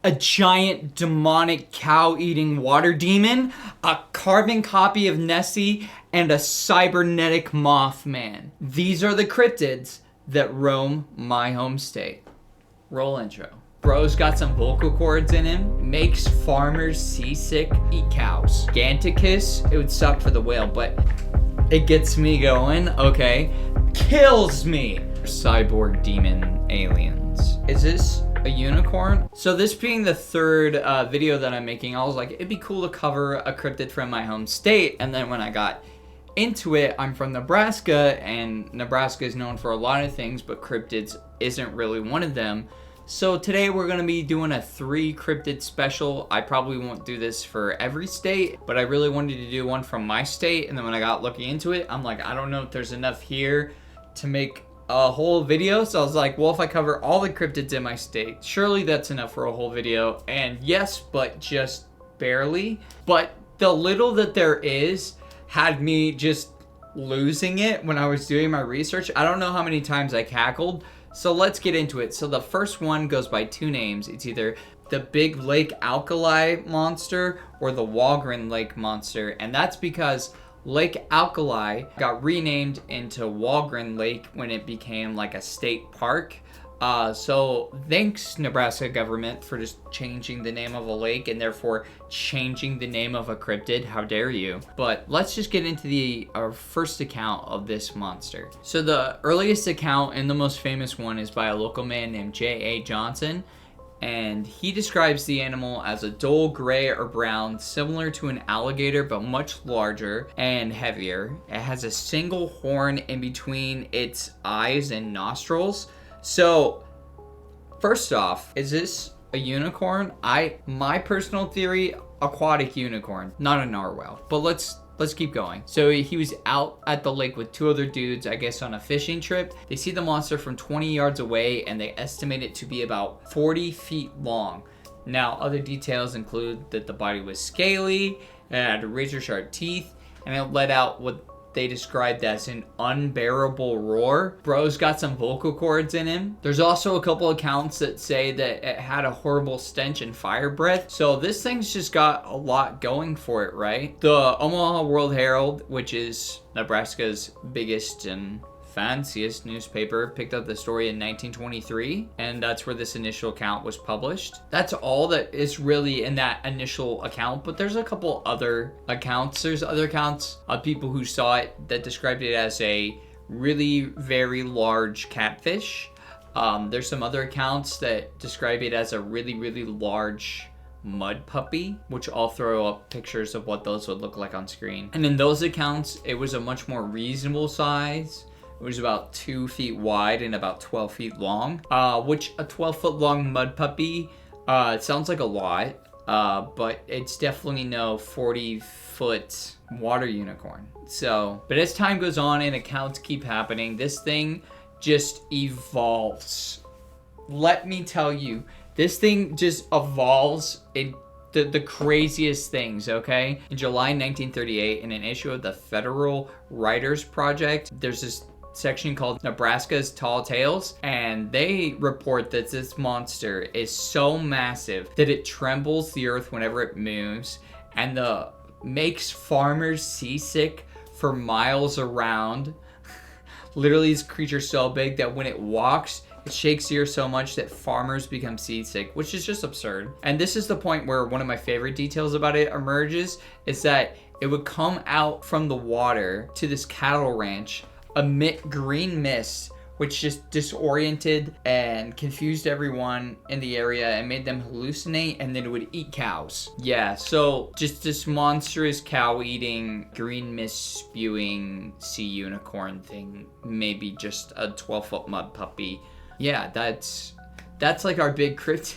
a giant demonic cow-eating water demon, a carbon copy of Nessie, and a cybernetic Mothman. These are the cryptids that roam my home state. Roll intro. Bro's got some vocal cords in him, makes farmers seasick, eat cows. Ganticus, it would suck for the whale, but it gets me going, okay. Kills me. Cyborg demon aliens. Is this a unicorn? So this being the third video that I'm making, I was like, it'd be cool to cover a cryptid from my home state. And then when I got into it, I'm from Nebraska, and Nebraska is known for a lot of things, but cryptids isn't really one of them. So today we're going to be doing a 3 cryptid special. I probably won't do this for every state, but I really wanted to do one from my state. And then when I got looking into it, I'm like, I don't know if there's enough here to make a whole video. So I was like, well, if I cover all the cryptids in my state, surely that's enough for a whole video. And yes, but just barely. But the little that there is had me just losing it when I was doing my research. I don't know how many times I cackled. So let's get into it. So the first one goes by 2 names. It's either the Big Lake Alkali Monster or the Wagron Lake Monster. And that's because Lake Alkali got renamed into Wagron Lake when it became like a state park. So thanks, Nebraska government, for just changing the name of a lake and therefore changing the name of a cryptid. How dare you? But let's just get into our first account of this monster. So the earliest account and the most famous one is by a local man named J.A. Johnson. And he describes the animal as a dull gray or brown, similar to an alligator, but much larger and heavier. It has a single horn in between its eyes and nostrils. So, first off, is this a unicorn? My personal theory, aquatic unicorn, not a narwhal. But let's keep going. So he was out at the lake with 2 other dudes, I guess on a fishing trip. They see the monster from 20 yards away and they estimate it to be about 40 feet long. Now, other details include that the body was scaly, it had razor sharp teeth, and it let out what they described as an unbearable roar. Bro's got some vocal cords in him. There's also a couple accounts that say that it had a horrible stench and fire breath. So this thing's just got a lot going for it, right? The Omaha World Herald, which is Nebraska's biggest and fanciest newspaper, picked up the story in 1923, and that's where this initial account was published. That's all that is really in that initial account, but there's a couple other accounts. There's other accounts of people who saw it that described it as a really very large catfish. There's some other accounts that describe it as a really, really large mud puppy, which I'll throw up pictures of what those would look like on screen. And in those accounts, it was a much more reasonable size. It was about 2 feet wide and about 12 feet long, which a 12-foot long mud puppy, it sounds like a lot, but it's definitely no 40-foot water unicorn. So, but as time goes on and accounts keep happening, this thing just evolves. Let me tell you, this thing just evolves in the craziest things, okay? In July 1938, in an issue of the Federal Writers Project, there's this section called Nebraska's Tall Tales, and they report that this monster is so massive that it trembles the earth whenever it moves and makes farmers seasick for miles around. Literally, this creature's so big that when it walks, it shakes the earth so much that farmers become seasick, which is just absurd. And this is the point where one of my favorite details about it emerges, is that it would come out from the water to this cattle ranch, emit green mist, which just disoriented and confused everyone in the area and made them hallucinate, and then it would eat cows. Yeah, so just this monstrous cow-eating, green mist-spewing sea unicorn thing, maybe just a 12-foot mud puppy. Yeah, that's like our big cryptid.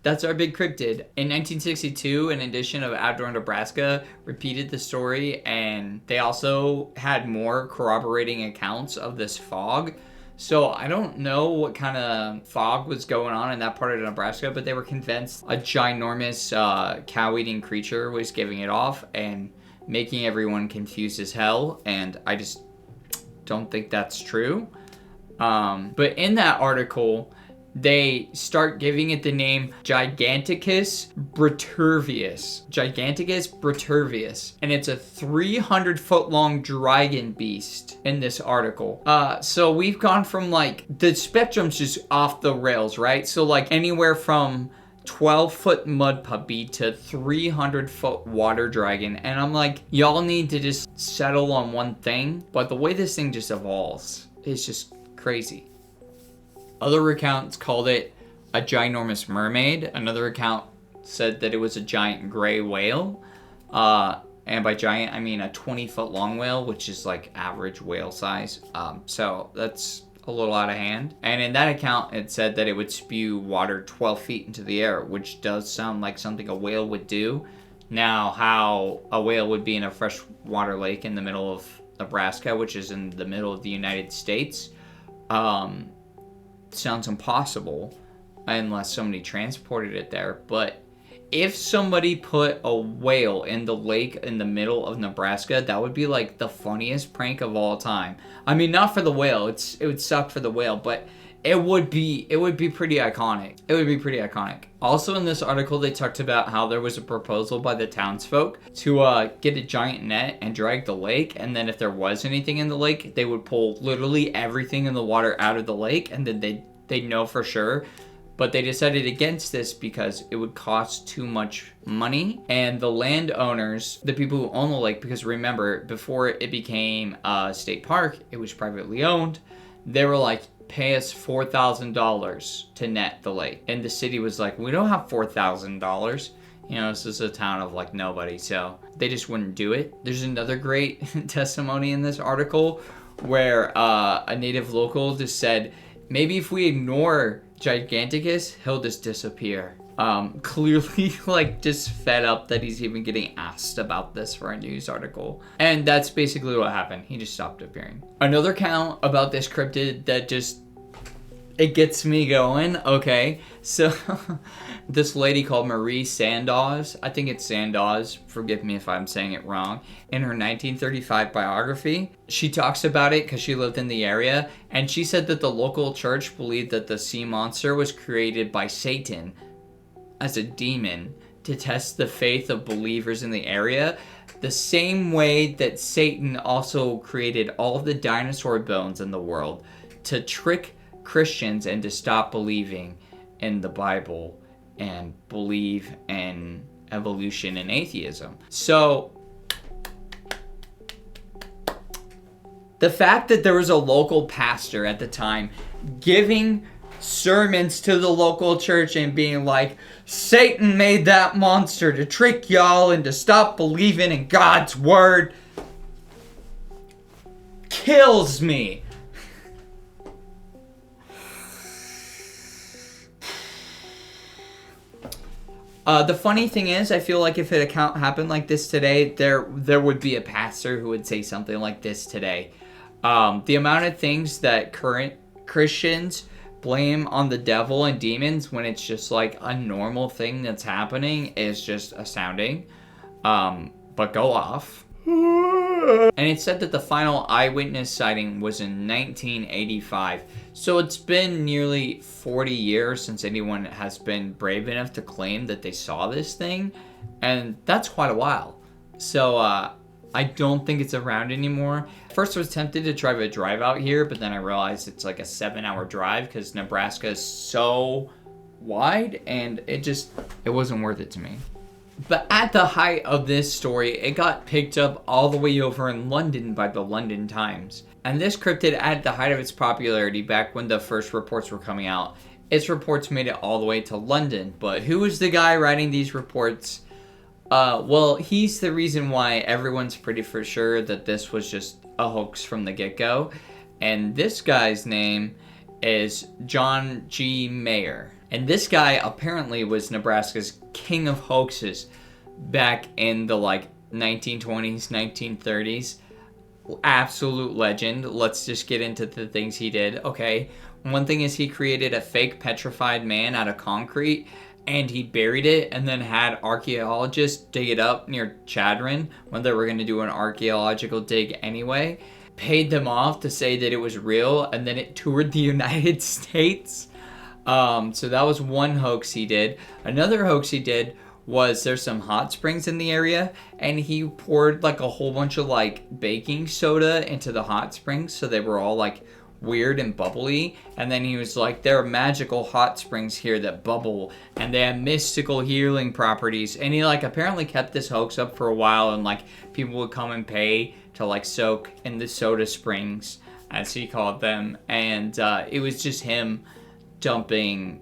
That's our big cryptid. In 1962, an edition of Outdoor Nebraska repeated the story, and they also had more corroborating accounts of this fog. So I don't know what kind of fog was going on in that part of Nebraska, but they were convinced a ginormous cow-eating creature was giving it off and making everyone confused as hell, and I just don't think that's true. But in that article, they start giving it the name Giganticus Briturvius. Giganticus Briturvius. And it's a 300-foot long dragon beast in this article. So we've gone from like, the spectrum's just off the rails, right? So like anywhere from 12-foot mud puppy to 300-foot water dragon. And I'm like, y'all need to just settle on one thing. But the way this thing just evolves is just crazy. Other accounts called it a ginormous mermaid. Another account said that it was a giant gray whale. And by giant, I mean a 20-foot long whale, which is like average whale size. So that's a little out of hand. And in that account, it said that it would spew water 12 feet into the air, which does sound like something a whale would do. Now, how a whale would be in a freshwater lake in the middle of Nebraska, which is in the middle of the United States, sounds impossible unless somebody transported it there. But if somebody put a whale in the lake in the middle of Nebraska, that would be like the funniest prank of all time. I mean, not for the whale. It would suck for the whale, but it would be pretty iconic. It would be pretty iconic. Also in this article, they talked about how there was a proposal by the townsfolk to get a giant net and drag the lake, and then if there was anything in the lake, they would pull literally everything in the water out of the lake, and then they'd know for sure. But they decided against this because it would cost too much money. And the landowners, the people who own the lake, because remember, before it became a state park, it was privately owned, they were like, pay us $4,000 to net the lake. And the city was like, we don't have $4,000. You know, this is a town of like nobody. So they just wouldn't do it. There's another great testimony in this article where a native local just said, maybe if we ignore Giganticus, he'll just disappear. Clearly like just fed up that he's even getting asked about this for a news article. And that's basically what happened. He just stopped appearing. Another count about this cryptid that just, it gets me going. Okay, so this lady called Marie Sandoz, I think it's Sandoz, forgive me if I'm saying it wrong, in her 1935 biography, she talks about it because she lived in the area, and she said that the local church believed that the sea monster was created by Satan as a demon to test the faith of believers in the area, the same way that Satan also created all of the dinosaur bones in the world to trick Christians and to stop believing in the Bible and believe in evolution and atheism. So the fact that there was a local pastor at the time giving sermons to the local church and being like, Satan made that monster to trick y'all and to stop believing in God's word, kills me. The funny thing is, I feel like if an account happened like this today, there would be a pastor who would say something like this today. The amount of things that current Christians blame on the devil and demons when it's just like a normal thing that's happening is just astounding. But go off. And it said that the final eyewitness sighting was in 1985. So it's been nearly 40 years since anyone has been brave enough to claim that they saw this thing. And that's quite a while. So I don't think it's around anymore. First I was tempted to try to drive out here, but then I realized it's like a 7-hour drive because Nebraska is so wide and it wasn't worth it to me. But at the height of this story, it got picked up all the way over in London by the London Times. And this cryptid, at the height of its popularity back when the first reports were coming out, its reports made it all the way to London. But who was the guy writing these reports? Well, he's the reason why everyone's pretty for sure that this was just a hoax from the get-go. And this guy's name is John G. Mayer. And this guy apparently was Nebraska's king of hoaxes back in the 1920s, 1930s. Absolute legend. Let's just get into the things he did. Okay, one thing is he created a fake petrified man out of concrete and he buried it and then had archaeologists dig it up near Chadron when they were going to do an archaeological dig anyway. Paid them off to say that it was real, and then it toured the United States. So that was one hoax he did. Another hoax he did was there's some hot springs in the area, and he poured like a whole bunch of like baking soda into the hot springs, so they were all like weird and bubbly. And then he was like, there are magical hot springs here that bubble, and they have mystical healing properties. And he like apparently kept this hoax up for a while, and like people would come and pay to like soak in the soda springs, as he called them. And it was just him dumping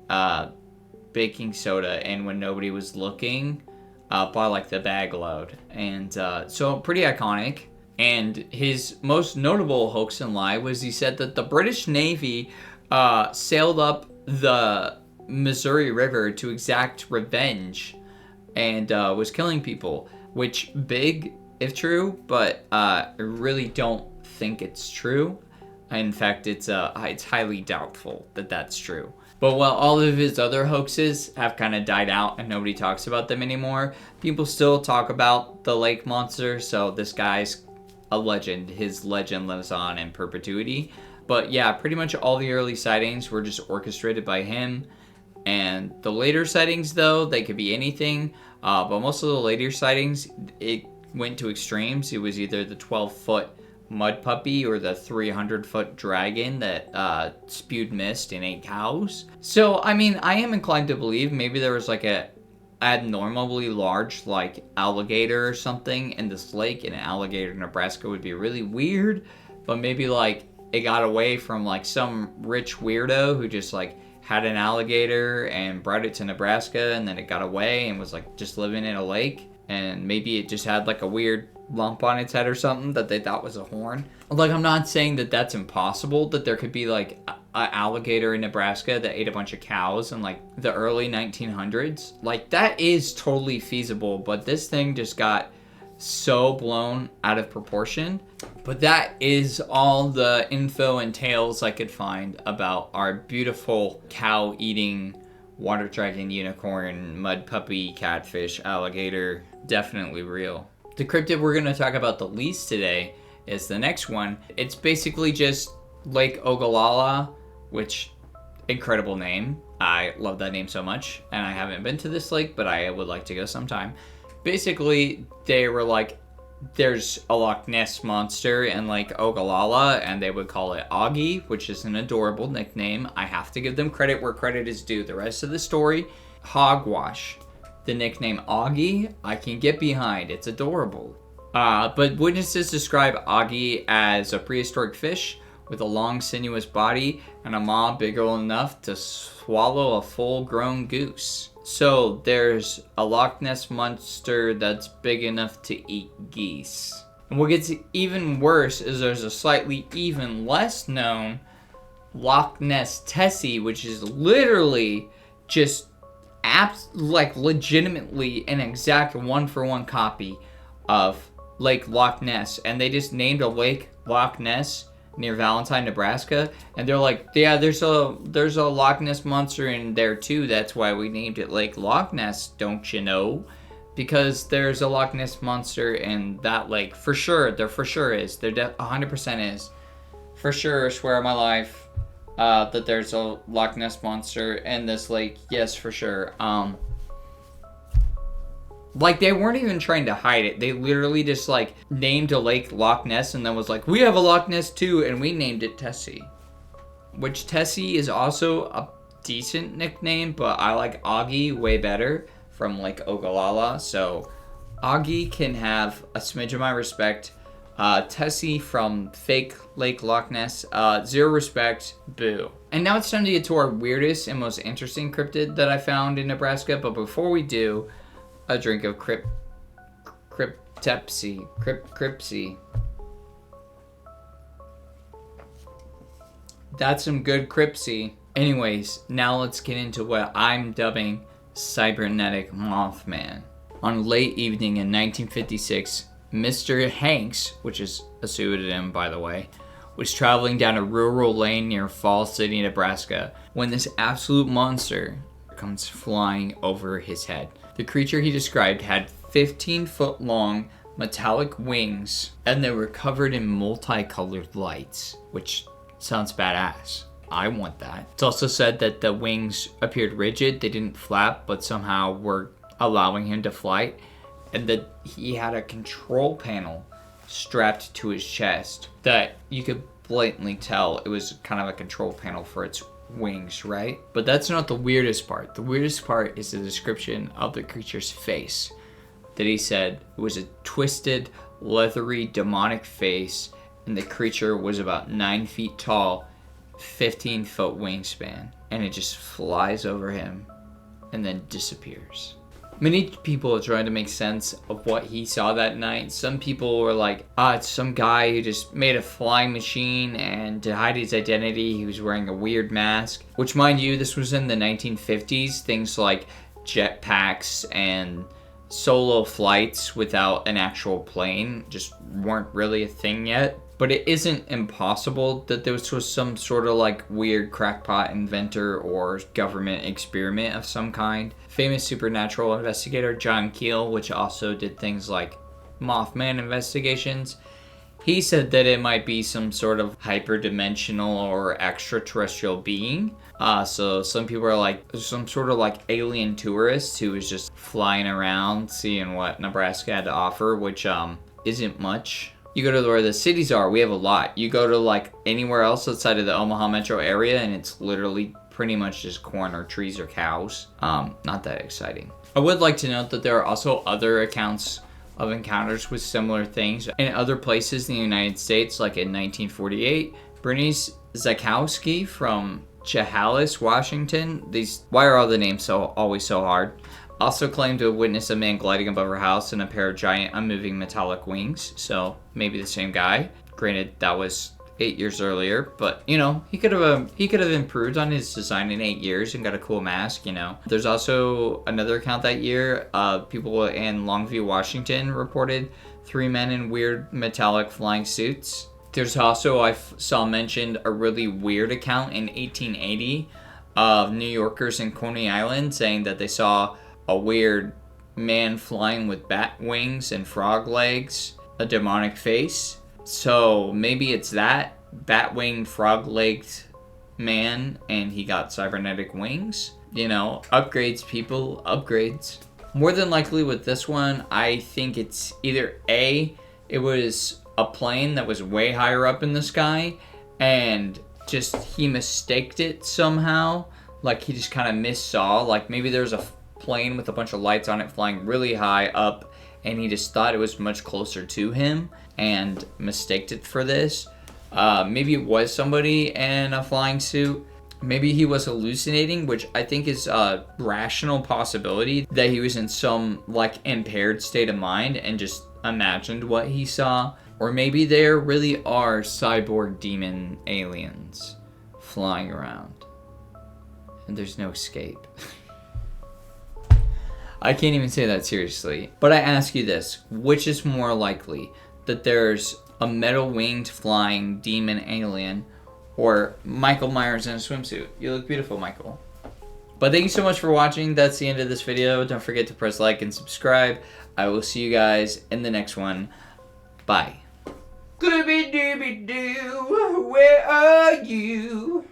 baking soda in when nobody was looking by like the bag load. And so pretty iconic. And his most notable hoax and lie was he said that the British Navy sailed up the Missouri River to exact revenge and was killing people, which big if true, but I really don't think it's true. In fact, it's highly doubtful that that's true. But while all of his other hoaxes have kind of died out and nobody talks about them anymore, people still talk about the lake monster, so this guy's a legend. His legend lives on in perpetuity. But yeah, pretty much all the early sightings were just orchestrated by him. And the later sightings, though, they could be anything. But most of the later sightings, it went to extremes. It was either the 12-foot mud puppy or the 300-foot dragon that spewed mist and ate cows. So, I mean, I am inclined to believe maybe there was like a abnormally large like alligator or something in this lake, and an alligator in Nebraska would be really weird, but maybe like it got away from like some rich weirdo who just like had an alligator and brought it to Nebraska, and then it got away and was like just living in a lake, and maybe it just had like a weird lump on its head or something that they thought was a horn. Like, I'm not saying that that's impossible, that there could be like an alligator in Nebraska that ate a bunch of cows in like the early 1900s. Like, that is totally feasible, but this thing just got so blown out of proportion. But that is all the info and tales I could find about our beautiful cow eating water dragon, unicorn, mud puppy, catfish, alligator. Definitely real. The cryptid we're going to talk about the least today is the next one. It's basically just Lake Ogallala, which, incredible name. I love that name so much, and I haven't been to this lake, but I would like to go sometime. Basically, they were like, there's a Loch Ness monster in Lake Ogallala, and they would call it Augie, which is an adorable nickname. I have to give them credit where credit is due. The rest of the story, hogwash. The nickname Augie, I can get behind. It's adorable. But witnesses describe Augie as a prehistoric fish with a long, sinuous body and a maw big enough to swallow a full-grown goose. So there's a Loch Ness monster that's big enough to eat geese. And what gets even worse is there's a slightly even less known Loch Ness Tessie, which is literally just like legitimately an exact one-for-one copy of Lake Loch Ness. And they just named a lake Loch Ness near Valentine, Nebraska, and they're like, yeah, there's a Loch Ness monster in there too, that's why we named it Lake Loch Ness, don't you know? Because there's a Loch Ness monster in that lake. For sure, there for sure is. There 100% is. For sure, swear on my life, that there's a Loch Ness monster in this lake. Yes, for sure. Like, they weren't even trying to hide it. They literally just, like, named a lake Loch Ness and then was like, we have a Loch Ness too, and we named it Tessie. Which Tessie is also a decent nickname, but I like Augie way better from Lake Ogallala. So, Augie can have a smidge of my respect. Tessie from fake Lake Loch Ness, zero respect, boo. And now it's time to get to our weirdest and most interesting cryptid that I found in Nebraska, but before we do, a drink of Cryptepsy. That's some good Crypsy. Anyways, now let's get into what I'm dubbing Cybernetic Mothman. On a late evening in 1956, Mr. Hanks, which is a pseudonym by the way, was traveling down a rural lane near Falls City, Nebraska, when this absolute monster comes flying over his head. The creature he described had 15-foot long metallic wings, and they were covered in multicolored lights, which sounds badass. I want that. It's also said that the wings appeared rigid. They didn't flap, but somehow were allowing him to fly. And that he had a control panel strapped to his chest that you could blatantly tell it was kind of a control panel for its wings, right? But that's not the weirdest part. The weirdest part is the description of the creature's face. That he said it was a twisted, leathery, demonic face, and the creature was about 9 feet tall, 15-foot wingspan, and it just flies over him and then disappears. Many people are trying to make sense of what he saw that night. Some people were like, it's some guy who just made a flying machine, and to hide his identity, he was wearing a weird mask. Which, mind you, this was in the 1950s. Things like jetpacks and solo flights without an actual plane just weren't really a thing yet. But it isn't impossible that this was some sort of like weird crackpot inventor or government experiment of some kind. Famous supernatural investigator John Keel, which also did things like Mothman investigations, he said that it might be some sort of hyperdimensional or extraterrestrial being. So some people are like some sort of like alien tourist who was just flying around seeing what Nebraska had to offer, which isn't much. You go to where the cities are, we have a lot. You go to like anywhere else outside of the Omaha metro area and it's literally pretty much just corn or trees or cows. Not that exciting. I would like to note that there are also other accounts of encounters with similar things in other places in the United States, like in 1948. Bernice Zakowski from Chehalis, Washington. Why are all the names always so hard? Also claimed to have witnessed a man gliding above her house in a pair of giant unmoving metallic wings. So maybe the same guy. Granted, that was 8 years earlier, but you know, he could have improved on his design in 8 years and got a cool mask, you know. There's also another account that year. People in Longview, Washington reported 3 men in weird metallic flying suits. There's also, I saw mentioned, a really weird account in 1880 of New Yorkers in Coney Island saying that they saw a weird man flying with bat wings and frog legs, a demonic face. So maybe it's that bat-winged, frog-legged man, and he got cybernetic wings. You know, upgrades, people, upgrades. More than likely with this one, I think it's either A, it was a plane that was way higher up in the sky, and just he mistaked it somehow. Like he just kind of missaw. Like maybe there's a plane with a bunch of lights on it flying really high up, and he just thought it was much closer to him and mistaked it for this. Maybe it was somebody in a flying suit. Maybe he was hallucinating, which I think is a rational possibility, that he was in some like impaired state of mind and just imagined what he saw. Or maybe there really are cyborg demon aliens flying around and there's no escape. I can't even say that seriously. But I ask you this, which is more likely? That there's a metal-winged flying demon alien or Michael Myers in a swimsuit? You look beautiful, Michael. But thank you so much for watching. That's the end of this video. Don't forget to press like and subscribe. I will see you guys in the next one. Bye. Glooby dooby doo, where are you?